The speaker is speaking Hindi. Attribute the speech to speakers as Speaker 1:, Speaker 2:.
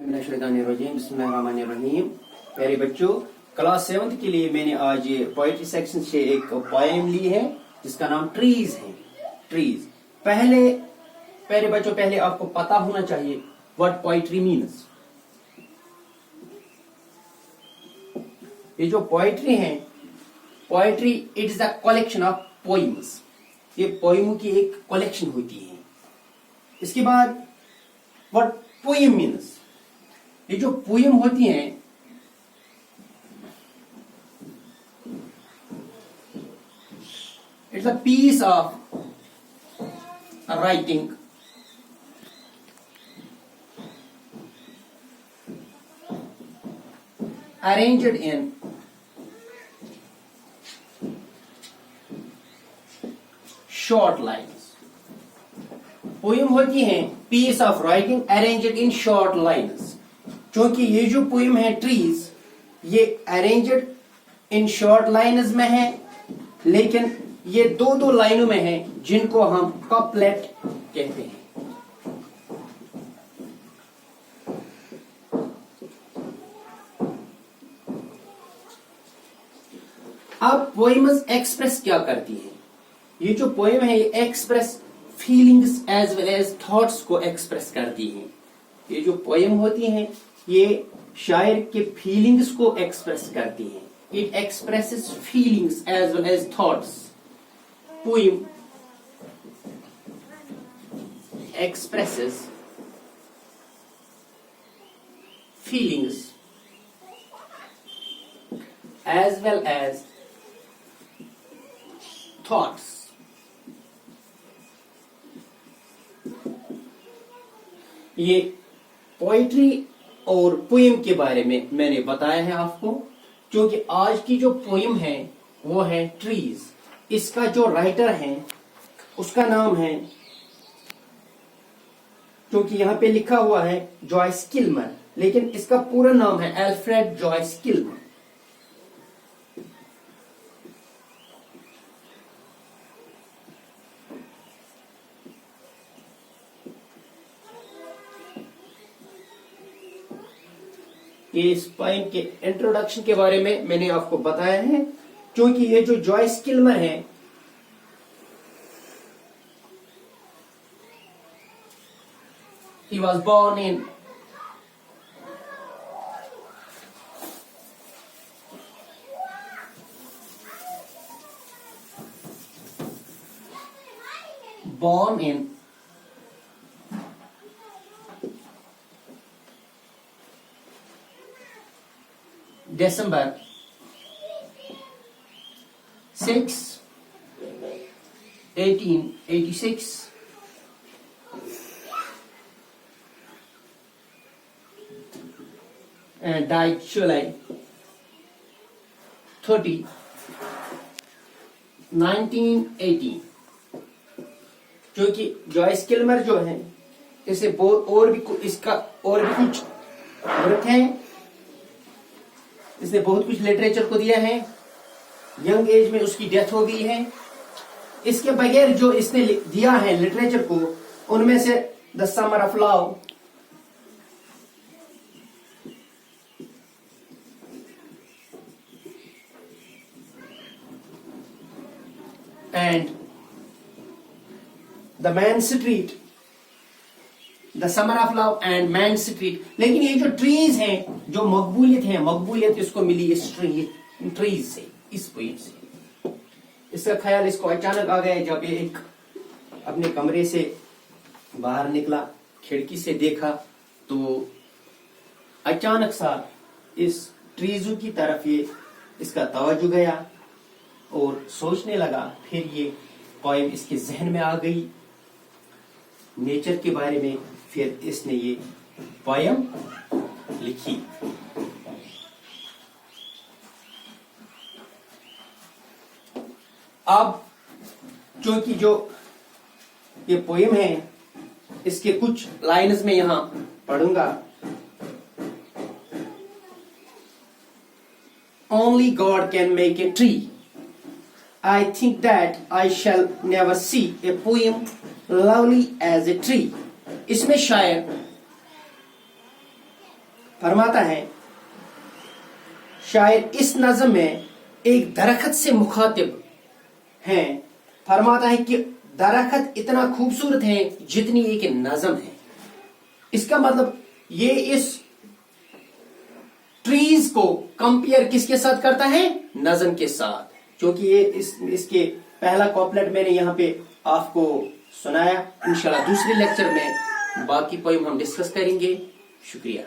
Speaker 1: बिस्मिल्लाहिर्रहमानिर्रहीम। प्यारे बच्चों, क्लास 7 के लिए मैंने आज पोएट्री सेक्शन से एक पोएम ली है जिसका नाम ट्रीज है। ट्रीज प्यारे बच्चों, पहले आपको पता होना चाहिए व्हाट पोएट्री मीन्स। ये जो पोएट्री है, poetry it is the collection of poems. ये पोइमों की एक कलेक्शन होती है। इसके बाद व्हाट पोएम मीन्स, ये जो पोएम होती हैं it's a piece of writing arranged in short lines। Poem होती हैं piece of writing arranged in short lines. क्योंकि ये जो पोएम है ट्रीज, ये अरेंज्ड इन शॉर्ट लाइन्स में है, लेकिन ये दो दो लाइनों में है जिनको हम कपलेट कहते हैं। अब पोएम्स एक्सप्रेस क्या करती है? ये जो पोएम है ये express feelings as well as thoughts को एक्सप्रेस करती है। ये जो पोएम होती हैं ये शायर के फीलिंग्स को एक्सप्रेस करती है। It expresses feelings as well as thoughts. Poem expresses feelings as well as thoughts. ये पोएट्री और पोएम के बारे में मैंने बताया है आपको, क्योंकि आज की जो पोएम है वो है ट्रीज। इसका जो राइटर है उसका नाम है, क्योंकि यहां पे लिखा हुआ है जॉयस किलमर, लेकिन इसका पूरा नाम है अल्फ्रेड जॉयस किलमर। इस पोएम के इंट्रोडक्शन के बारे में मैंने आपको बताया है, क्योंकि ये जो जॉयस किलमर है he was born in December 6, 1886 and died July 30, 1918। क्योंकि जॉयस किलमर जो है इसे इसका और भी कुछ वर्क है, इसने बहुत कुछ लिटरेचर को दिया है। यंग एज में उसकी डेथ हो गई है। इसके बगैर जो इसने दिया है लिटरेचर को, उनमें से the summer of love, and the man street, the summer of love and man street. लेकिन ये जो ट्रीज हैं, जो मकबूलियत इसको मिली इस ट्रीज से, इस पोएम से। इसका ख्याल इसको अचानक आ गया जब ये एक अपने कमरे से बाहर निकला, खिड़की से देखा तो अचानक सा इस ट्रीजों की तरफ ये इसका तवज्जो गया और सोचने लगा। फिर ये पोएम इसके जहन में आ गई नेचर के बारे में। फिर इसने ये पोएम लिखी। अब क्योंकि जो ये पोएम है इसके कुछ लाइन्स में यहां पढ़ूंगा। Only God can make a tree. I think that I shall never see a poem lovely as a tree. इसमें शायर फरमाता है शायर इस नज़म में एक दरख्त से मुखातिब है। फरमाता है कि दरख्त इतना खूबसूरत है जितनी एक नज़म है। इसका मतलब ये इस ट्रीज को कंपेयर किसके साथ करता है? नज़म के साथ। क्योंकि ये इसके पहला कॉपलेट मैंने यहाँ पे आपको सुनाया। इंशाल्लाह दूसरे लेक्चर में बाकी पोइम हम डिस्कस करेंगे। शुक्रिया।